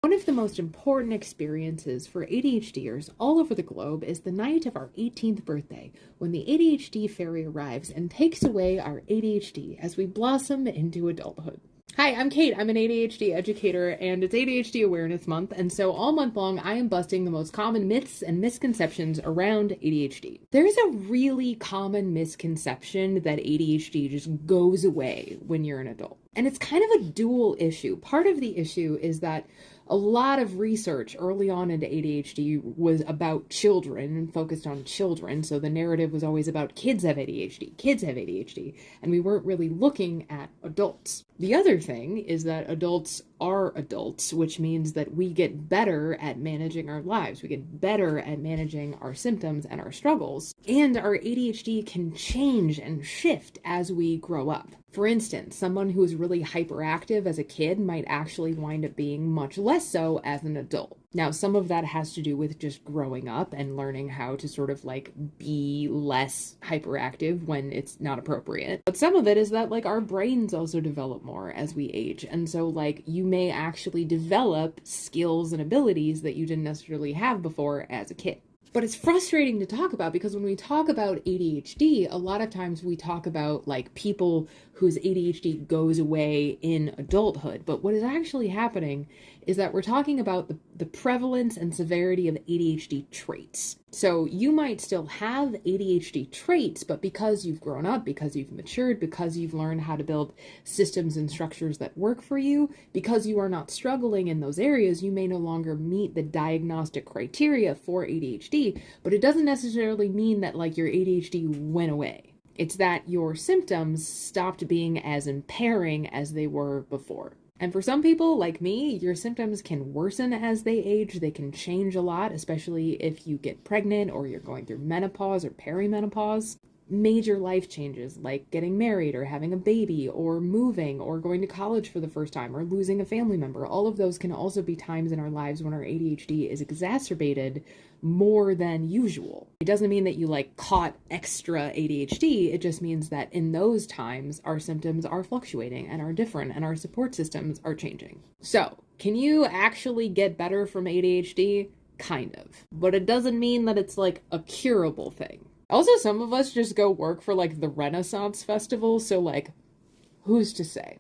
One of the most important experiences for ADHDers all over the globe is the night of our 18th birthday, when the ADHD fairy arrives and takes away our ADHD as we blossom into adulthood. Hi, I'm Kate. I'm an ADHD educator, and it's ADHD Awareness Month, and so all month long I am busting the most common myths and misconceptions around ADHD. There's a really common misconception that ADHD just goes away when you're an adult. And it's kind of a dual issue. Part of the issue is that a lot of research early on into ADHD was about children and focused on children. So the narrative was always about kids have ADHD, and we weren't really looking at adults. The other thing is that adults are adults, which means that we get better at managing our lives. We get better at managing our symptoms and our struggles. And our ADHD can change and shift as we grow up. For instance, someone who is really hyperactive as a kid might actually wind up being much less so as an adult. Now, some of that has to do with just growing up and learning how to sort of be less hyperactive when it's not appropriate. But some of it is that our brains also develop more as we age. And so you may actually develop skills and abilities that you didn't necessarily have before as a kid. But it's frustrating to talk about because when we talk about ADHD, a lot of times we talk about people whose ADHD goes away in adulthood. But what is actually happening is that we're talking about the prevalence and severity of ADHD traits. So you might still have ADHD traits, but because you've grown up, because you've matured, because you've learned how to build systems and structures that work for you, because you are not struggling in those areas, you may no longer meet the diagnostic criteria for ADHD, but it doesn't necessarily mean that your ADHD went away. It's that your symptoms stopped being as impairing as they were before. And for some people, like me, your symptoms can worsen as they age. They can change a lot, especially if you get pregnant or you're going through menopause or perimenopause. Major life changes like getting married or having a baby or moving or going to college for the first time or losing a family member. All of those can also be times in our lives when our ADHD is exacerbated more than usual. It doesn't mean that you caught extra ADHD. It just means that in those times our symptoms are fluctuating and are different and our support systems are changing. So, can you actually get better from ADHD? Kind of. But it doesn't mean that it's a curable thing. Also, some of us just go work for the Renaissance Festival, so who's to say?